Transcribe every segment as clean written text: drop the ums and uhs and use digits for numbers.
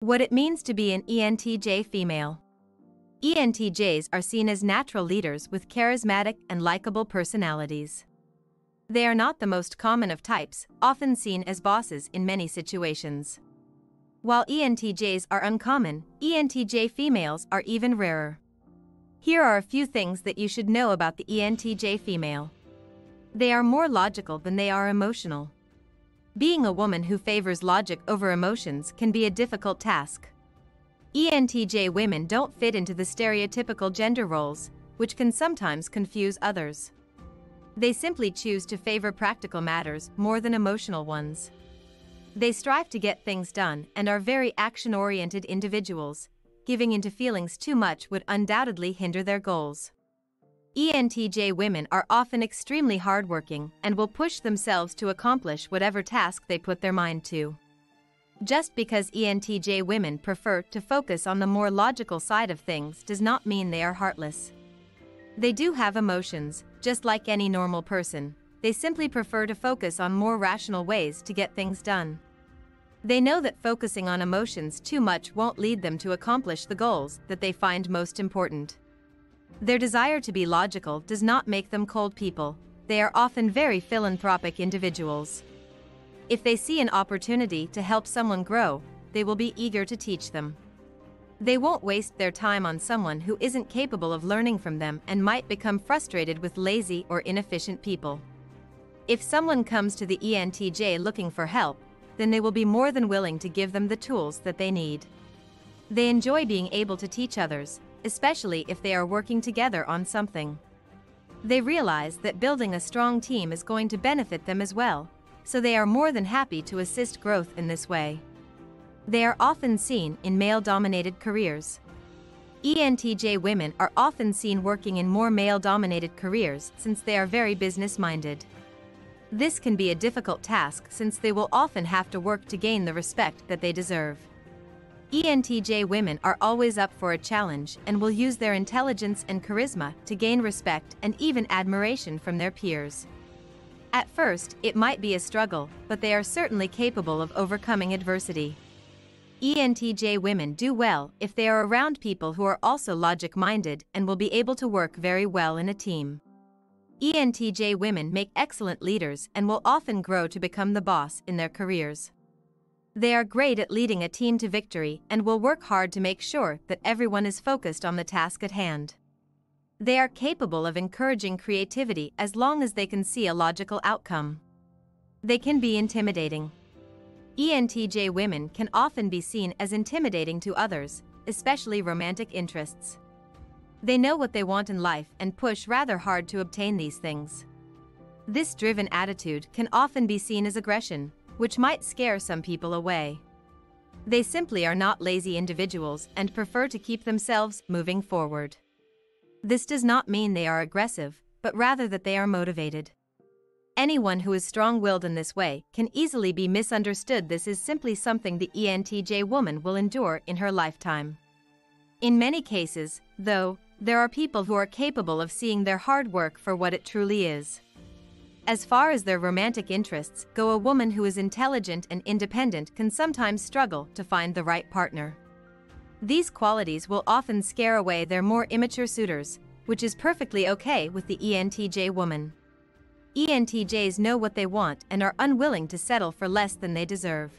What it means to be an ENTJ female. ENTJs are seen as natural leaders with charismatic and likable personalities. They are not the most common of types, often seen as bosses in many situations. While ENTJs are uncommon, ENTJ females are even rarer. Here are a few things that you should know about the ENTJ female. They are more logical than they are emotional. Being a woman who favors logic over emotions can be a difficult task. ENTJ women don't fit into the stereotypical gender roles, which can sometimes confuse others. They simply choose to favor practical matters more than emotional ones. They strive to get things done and are very action-oriented individuals. Giving into feelings too much would undoubtedly hinder their goals. ENTJ women are often extremely hardworking and will push themselves to accomplish whatever task they put their mind to. Just because ENTJ women prefer to focus on the more logical side of things does not mean they are heartless. They do have emotions, just like any normal person. They simply prefer to focus on more rational ways to get things done. They know that focusing on emotions too much won't lead them to accomplish the goals that they find most important. Their desire to be logical does not make them cold people. They are often very philanthropic individuals. If they see an opportunity to help someone grow, they will be eager to teach them. They won't waste their time on someone who isn't capable of learning from them and might become frustrated with lazy or inefficient people. If someone comes to the ENTJ looking for help, then they will be more than willing to give them the tools that they need. They enjoy being able to teach others, especially if they are working together on something. They realize that building a strong team is going to benefit them as well, so they are more than happy to assist growth in this way. They are often seen in male-dominated careers. ENTJ women are often seen working in more male-dominated careers since they are very business-minded. This can be a difficult task since they will often have to work to gain the respect that they deserve. ENTJ women are always up for a challenge and will use their intelligence and charisma to gain respect and even admiration from their peers. At first, it might be a struggle, but they are certainly capable of overcoming adversity. ENTJ women do well if they are around people who are also logic-minded and will be able to work very well in a team. ENTJ women make excellent leaders and will often grow to become the boss in their careers. They are great at leading a team to victory and will work hard to make sure that everyone is focused on the task at hand. They are capable of encouraging creativity as long as they can see a logical outcome. They can be intimidating. ENTJ women can often be seen as intimidating to others, especially romantic interests. They know what they want in life and push rather hard to obtain these things. This driven attitude can often be seen as aggression, which might scare some people away. They simply are not lazy individuals and prefer to keep themselves moving forward. This does not mean they are aggressive, but rather that they are motivated. Anyone who is strong-willed in this way can easily be misunderstood. This is simply something the ENTJ woman will endure in her lifetime. In many cases, though, there are people who are capable of seeing their hard work for what it truly is. As far as their romantic interests go, a woman who is intelligent and independent can sometimes struggle to find the right partner. These qualities will often scare away their more immature suitors, which is perfectly okay with the ENTJ woman. ENTJs know what they want and are unwilling to settle for less than they deserve.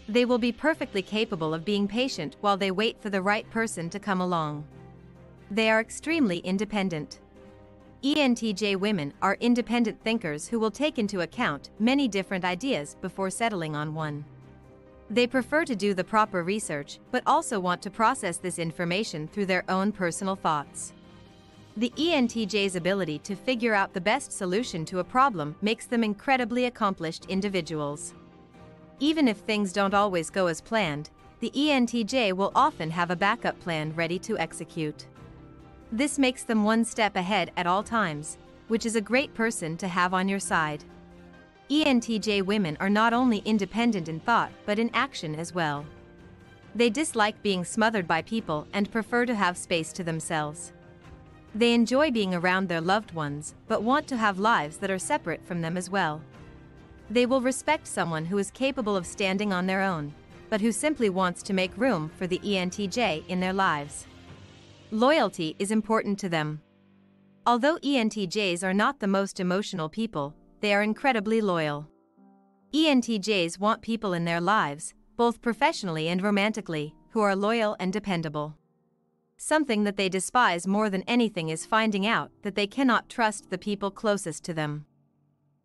They will be perfectly capable of being patient while they wait for the right person to come along. They are extremely independent. ENTJ women are independent thinkers who will take into account many different ideas before settling on one. They prefer to do the proper research, but also want to process this information through their own personal thoughts. The ENTJ's ability to figure out the best solution to a problem makes them incredibly accomplished individuals. Even if things don't always go as planned, the ENTJ will often have a backup plan ready to execute. This makes them one step ahead at all times, which is a great person to have on your side. ENTJ women are not only independent in thought but in action as well. They dislike being smothered by people and prefer to have space to themselves. They enjoy being around their loved ones but want to have lives that are separate from them as well. They will respect someone who is capable of standing on their own. but who simply wants to make room for the ENTJ in their lives. Loyalty is important to them. Although ENTJs are not the most emotional people, they are incredibly loyal. ENTJs want people in their lives, both professionally and romantically, who are loyal and dependable. Something that they despise more than anything is finding out that they cannot trust the people closest to them.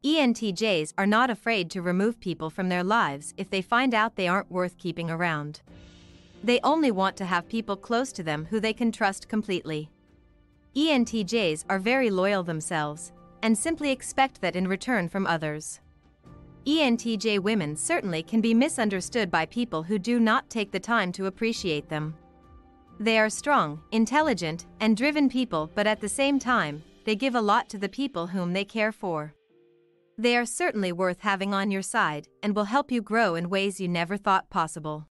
ENTJs are not afraid to remove people from their lives if they find out they aren't worth keeping around. They only want to have people close to them who they can trust completely. ENTJs are very loyal themselves, and simply expect that in return from others. ENTJ women certainly can be misunderstood by people who do not take the time to appreciate them. They are strong, intelligent, and driven people, but at the same time, they give a lot to the people whom they care for. They are certainly worth having on your side and will help you grow in ways you never thought possible.